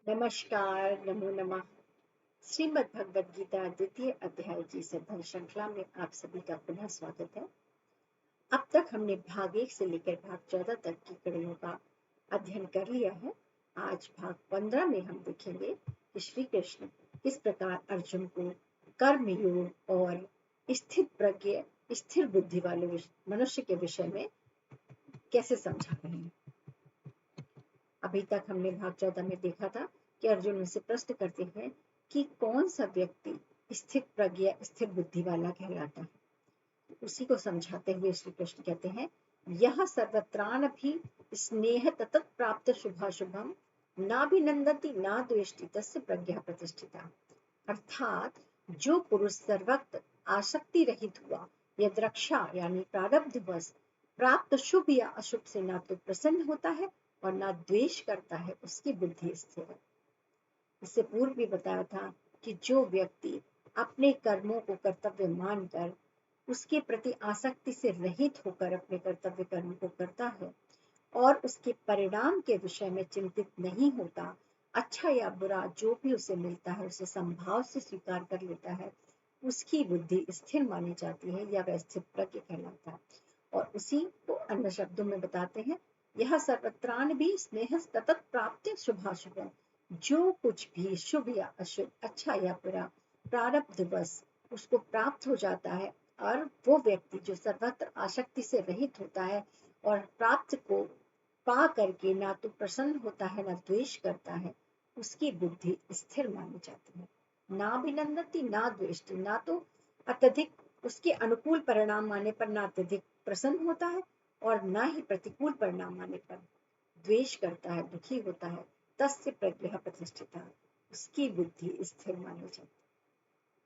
नमस्कार, नमो नमः। श्रीमद् भगवद गीता द्वितीय अध्याय की सत्संग श्रृंखला में आप सभी का पुनः स्वागत है। अब तक हमने भाग 1 से लेकर भाग 14 तक की कड़ियों का अध्ययन कर लिया है। आज भाग 15 में हम देखेंगे कि श्री कृष्ण किस प्रकार अर्जुन को कर्म योग और स्थित प्रज्ञ स्थिर बुद्धि वाले मनुष्य के विषय में कैसे समझा रहे हैं। अभी तक हमने भाग 14 में देखा था कि अर्जुन उनसे प्रश्न करते हैं कि कौन सा व्यक्ति स्थित प्रज्ञ स्थिर बुद्धि वाला कहलाता है। उसी को समझाते हुए श्री कृष्ण कहते हैं, यह सर्वत्रान भी स्नेह ततत प्राप्त शुभाशुभम नाभिनंदति ना द्वेष्टि तस्य प्रज्ञा प्रतिष्ठिता। अर्थात जो पुरुष सर्वत्र आसक्ति रहित हुआ यद रक्षा यानी प्रारब्धवश प्राप्त शुभ या अशुभ से ना तो प्रसन्न होता है और ना द्वेष करता है, उसकी बुद्धि स्थिर है। इससे पूर्व भी बताया था कि जो व्यक्ति अपने कर्मों को कर्तव्य मानकर उसके प्रति आसक्ति से रहित होकर अपने कर्तव्य कर्म को करता है और उसके परिणाम के विषय में चिंतित नहीं होता, अच्छा या बुरा जो भी उसे मिलता है उसे संभाव से स्वीकार कर लेता है, उसकी बुद्धि स्थिर मानी जाती है या वह स्थिर प्रज्ञ कहलाता है। और उसी को अन्य शब्दों में बताते हैं, यह सर्वत्रान भी स्नेह सतत प्राप्त शुभाशुभ, जो कुछ भी शुभ या अशुभ अच्छा या बुरा प्रारब्धवश उसको प्राप्त हो जाता है और वो व्यक्ति जो सर्वत्र आसक्ति से रहित होता है और प्राप्त को पा करके ना तो प्रसन्न होता है ना द्वेष करता है, उसकी बुद्धि स्थिर मानी जाती है। ना अभिनंदती ना द्वेष्टि, ना तो अत्यधिक उसके अनुकूल परिणाम आने पर ना अत्यधिक प्रसन्न होता है और ना ही प्रतिकूल परिणाम आने पर द्वेष करता है, दुखी होता है। तस्य प्रज्ञा प्रतिष्ठिता, उसकी बुद्धि स्थिर मानी जाती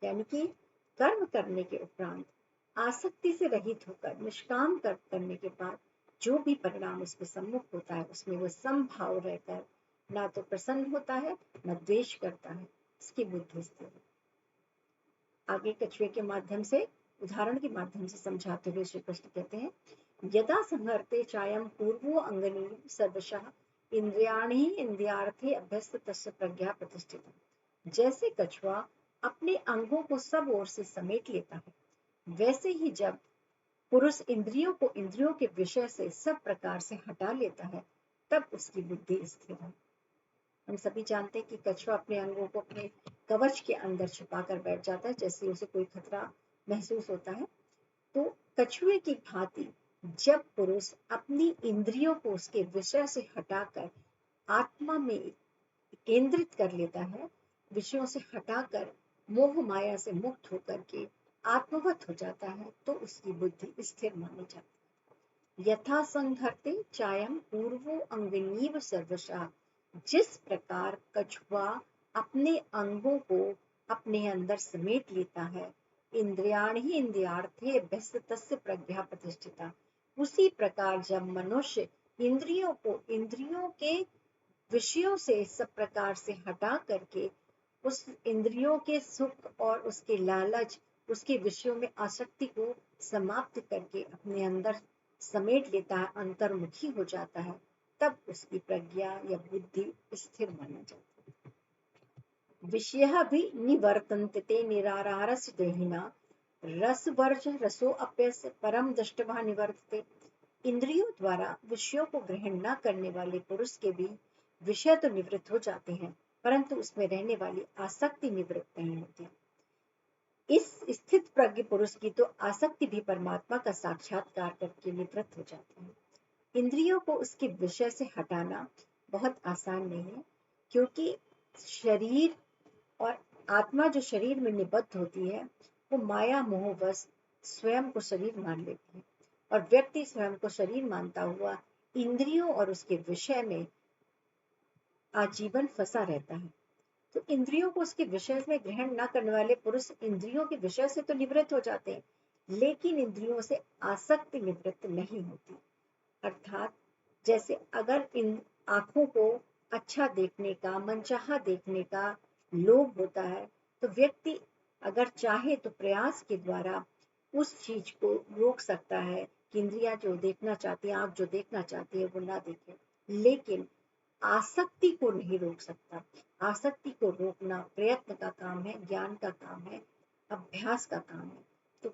है। यानी कि कर्म करने के उपरांत आसक्ति से रहित होकर निष्काम कर्म करने के बाद जो भी परिणाम उसके सम्मुख होता है उसमें वो समभाव रहकर ना तो प्रसन्न होता है न द्वेष करता है, इसकी बुद्धि स्थिर है। आगे कछुए के माध्यम से उदाहरण के माध्यम से समझाते हुए श्री कृष्ण कहते हैं, यदा संहर्ते चायम पूर्वो अंगनी सर्वशः इंद्रियाणि इंद्रियार्थे अभ्यस्त तस्य प्रज्ञा प्रतिष्ठित। जैसे कछुआ अपने अंगों को सब ओर से समेट लेता है, वैसे ही जब पुरुष इंद्रियों को इंद्रियों के विषय से सब प्रकार से हटा लेता है तब उसकी बुद्धि स्थिर है। हम सभी जानते हैं कि कछुआ अपने अंगों को अपने कवच के अंदर छुपा कर बैठ जाता है जैसे उसे कोई खतरा महसूस होता है। तो कछुए की भांति जब पुरुष अपनी इंद्रियों को उसके विषय से हटाकर आत्मा में केंद्रित कर लेता है, विषयों से हटाकर मोह माया से मुक्त होकर के आत्मवत हो जाता है, तो उसकी बुद्धि स्थिर मानी जाती है। यथा संहरते चायम पूर्वो अंगनीव सर्वशः, जिस प्रकार कछुआ अपने अंगों को अपने अंदर समेट लेता है, इंद्रियाणि इंद्रियार्थे अभ्यस्त तस्य प्रज्ञा प्रतिष्ठिता, उसी प्रकार जब मनुष्य इंद्रियों को इंद्रियों के विषयों से सब प्रकार से हटा करके उस इंद्रियों के सुख और उसके लालच उसके विषयों में आसक्ति को समाप्त करके अपने अंदर समेट लेता है, अंतर्मुखी हो जाता है, तब उसकी प्रज्ञा या बुद्धि स्थिर माना जाता है। विषयः भी निवर्तन्ते निराहारस्य देहिना रसवर्ज रसो अप्यस्य परम दृष्टवा निवर्तते। इंद्रियों द्वारा विषयों को ग्रहण न करने वाले पुरुष के भी विषय तो निवृत्त हो जाते हैं, परंतु उसमें रहने वाली आसक्ति निवृत्त नहीं होती। इस स्थित प्रज्ञ पुरुष की तो आसक्ति भी परमात्मा का साक्षात्कार करके निवृत्त हो जाती है। इंद्रियों को उसके विषय से हटाना बहुत आसान नहीं है, क्योंकि शरीर और आत्मा जो शरीर में निबद्ध होती है वो माया मोहवश स्वयं को शरीर मान लेती है और व्यक्ति स्वयं को शरीर मानता हुआ इंद्रियों और उसके विषय में आजीवन फंसा रहता है। तो इंद्रियों को उसके विषय में ग्रहण न करने वाले पुरुष इंद्रियों के विषय से तो निवृत्त हो जाते हैं, लेकिन इंद्रियों से आसक्ति निवृत्त नहीं होती। अर्थात जैसे अगर इन आंखों को अच्छा देखने का मनचाहा देखने का लोभ होता है, तो व्यक्ति अगर चाहे तो प्रयास के द्वारा उस चीज को रोक सकता है कि इंद्रियां जो देखना चाहती है, आंख जो देखना चाहती है वो ना देखे। लेकिन आसक्ति को नहीं रोक सकता। आसक्ति को रोकना प्रयत्न का काम है, ज्ञान का काम है, अभ्यास का काम है। तो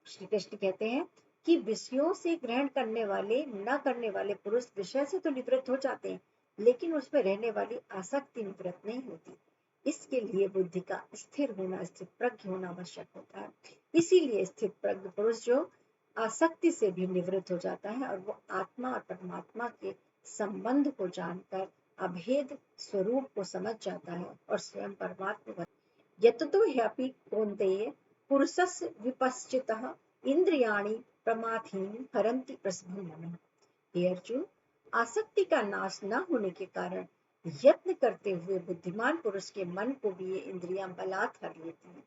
श्री कृष्ण कहते हैं कि विषयों से ग्रहण करने वाले, न करने वाले पुरुष विषय से तो निवृत्त हो जाते हैं, लेकिन उसमें रहने वाली आसक्ति निवृत्त नहीं होती। इसके लिए बुद्धि का स्थिर होना, स्थित प्रज्ञ होना आवश्यक होता है। इसीलिए स्थित प्रज्ञ पुरुष जो आसक्ति से भी निवृत्त हो जाता है और वो आत्मा और परमात्मा के संबंध को जानकर अभेद स्वरूप को समझ जाता है और स्वयं परमात्मा बन। यततो ह्यपि कौन्तेय पुरुषस्य विपश्चितः इंद्रियाणि प्रमाथीनि हरन्ति प्रसभं मनः। हे अर्जुन, आसक्ति का नाश न होने के कारण यत्न करते हुए बुद्धिमान पुरुष के मन को भी ये इंद्रियां बलात् हर लेती हैं।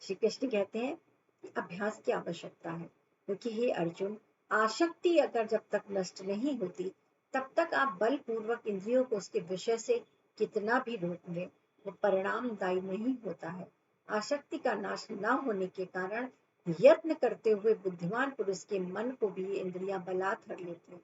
श्री कृष्ण कहते हैं कि अभ्यास की आवश्यकता है, क्योंकि हे अर्जुन, आसक्ति अगर जब तक नष्ट नहीं होती तब तक आप बलपूर्वक इंद्रियों को उसके विषय से कितना भी रोक लें, वो परिणामदायी नहीं होता है। आसक्ति का नाश न होने के कारण यत्न करते हुए बुद्धिमान पुरुष के मन को भी ये इंद्रियां बलात् हर लेती हैं,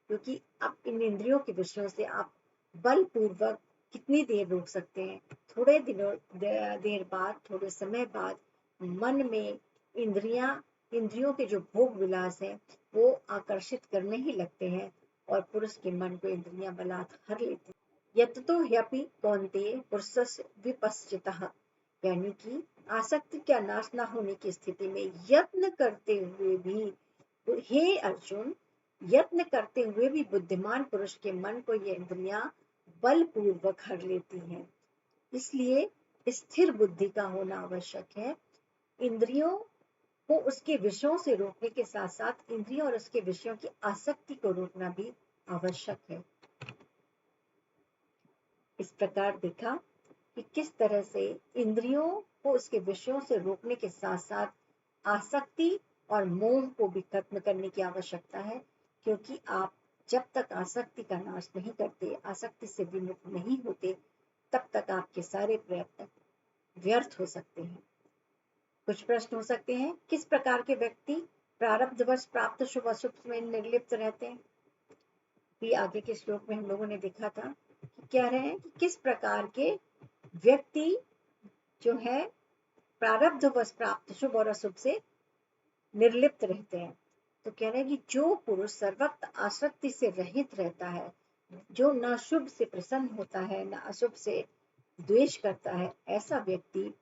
क्योंकि अब इन इंद्रियों के विषयों से आप बलपूर्वक कितनी देर रोक सकते हैं। थोड़े दिनों देर बाद, थोड़े समय बाद मन में इंद्रियों के जो भोग विलास है वो आकर्षित करने ही लगते हैं और पुरुष के मन को इंद्रियां बलात् हर लेती हैं। यततो ह्यपि कौन्तेय पुरुषस्य विपश्चितः, यानी कि आसक्ति का नाश न होने की स्थिति में यत्न करते हुए भी, हे अर्जुन, यत्न करते हुए भी बुद्धिमान पुरुष के मन को ये इंद्रियां बलपूर्वक हर लेती हैं। इसलिए स्थिर बुद्धि का होना आवश्यक है। इंद्रियों को उसके विषयों से रोकने के साथ साथ इंद्रियों और उसके विषयों की आसक्ति को रोकना भी आवश्यक है। इस प्रकार देखा कि किस तरह से इंद्रियों को उसके विषयों से रोकने के साथ साथ आसक्ति और मोह को भी खत्म करने की आवश्यकता है, क्योंकि आप जब तक आसक्ति का नाश नहीं करते, आसक्ति से विमुक्त नहीं होते, तब तक आपके सारे प्रयत्न व्यर्थ हो सकते हैं। कुछ प्रश्न हो सकते हैं, किस प्रकार के व्यक्ति प्रारब्धवश प्राप्त शुभ अशुभ में निर्लिप्त रहते हैं? भी आगे के श्लोक में हम लोगों ने देखा था कि कह रहे हैं कि किस प्रकार के व्यक्ति जो है प्रारब्धवश प्राप्त शुभ और अशुभ से निर्लिप्त रहते हैं। तो कह रहे हैं कि जो पुरुष सर्वत्र आसक्ति से रहित रहता है, जो न शुभ से प्रसन्न होता है न अशुभ से द्वेष करता है, ऐसा व्यक्ति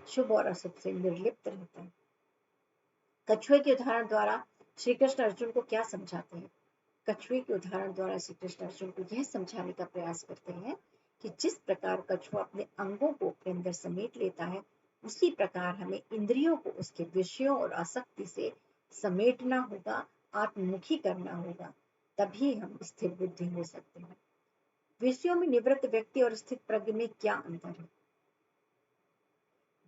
शुभ और अशुभ से निर्लिप्त रहता है। कछुए के उदाहरण द्वारा श्री कृष्ण अर्जुन को क्या समझाते हैं? कछुए के उदाहरण द्वारा श्री कृष्ण अर्जुन को यह समझाने का प्रयास करते हैं कि जिस प्रकार कछुआ अपने अंगों को अपने अंदर समेट लेता है, उसी प्रकार हमें इंद्रियों को उसके विषयों और आसक्ति से समेटना होगा, आत्ममुखी करना होगा, तभी हम स्थिर बुद्धि हो सकते हैं। विषयों में निवृत्त व्यक्ति और स्थित प्रज्ञ में क्या अंतर है?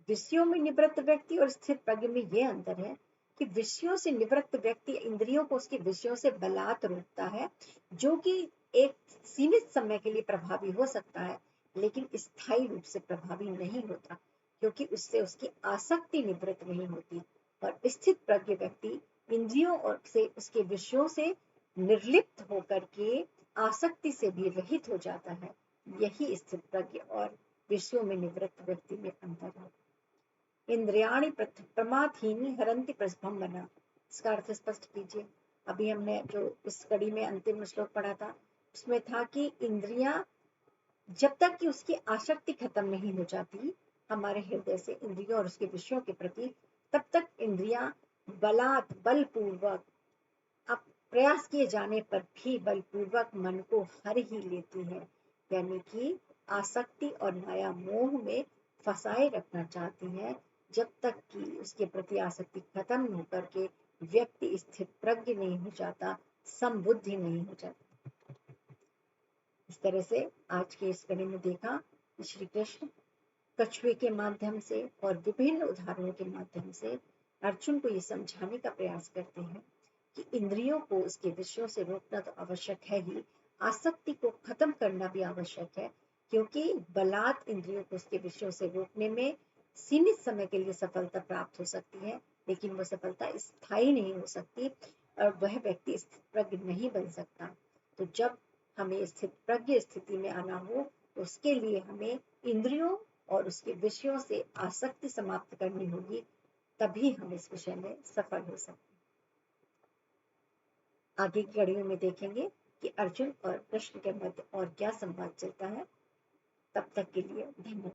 विषयों में निवृत्त व्यक्ति और स्थित प्रज्ञ में यह अंतर है कि विषयों से निवृत्त व्यक्ति इंद्रियों को उसके विषयों से बलात् रोकता है, जो कि एक सीमित समय के लिए प्रभावी हो सकता है, लेकिन स्थायी रूप से प्रभावी नहीं होता, क्योंकि उससे उसकी आसक्ति निवृत्त नहीं होती। और स्थित प्रज्ञ व्यक्ति इंद्रियों और से उसके विषयों से निर्लिप्त होकर के आसक्ति से भी रहित हो जाता है। यही स्थित प्रज्ञ और विषयों में निवृत्त व्यक्ति में अंतर है। इंद्रियाणि प्रमाथीनि हरन्ति प्रसभं मनः, इसका अर्थ स्पष्ट कीजिए। अभी हमने जो इस कड़ी में अंतिम श्लोक पढ़ा था, उसमें था कि इंद्रियां जब तक कि उसकी आसक्ति खत्म नहीं हो जाती हमारे हृदय से इंद्रियों और उसके विषयों के प्रति, तब तक इंद्रियां बलपूर्वक, अब प्रयास किए जाने पर भी बलपूर्वक मन को हर ही लेती है, यानी कि आसक्ति और माया मोह में फंसाए रखना चाहती है, जब तक कि उसके प्रति आसक्ति खत्म न होकर के व्यक्ति स्थित प्रज्ञ नहीं हो जाता, समबुद्धि नहीं हो जाता। इस तरह से आज के इस कड़ी में देखा कि श्री कृष्ण कछुए के माध्यम से और विभिन्न उदाहरणों के माध्यम से अर्जुन को ये समझाने का प्रयास करते हैं कि इंद्रियों को उसके विषयों से रोकना तो आवश्यक है ही, आसक्ति को खत्म करना भी आवश्यक है, क्योंकि बलात् इंद्रियों को उसके विषयों से रोकने में सीमित समय के लिए सफलता प्राप्त हो सकती है, लेकिन वह सफलता स्थायी नहीं हो सकती और वह व्यक्ति स्थितप्रज्ञ नहीं बन सकता। तो जब हमें स्थित प्रज्ञ स्थिति में आना हो, उसके लिए हमें इंद्रियों और उसके विषयों से आसक्ति समाप्त करनी होगी, तभी हम इस विषय में सफल हो सकते हैं। आगे की कड़ियों में देखेंगे कि अर्जुन और कृष्ण के मध्य और क्या संवाद चलता है। तब तक के लिए धन्यवाद।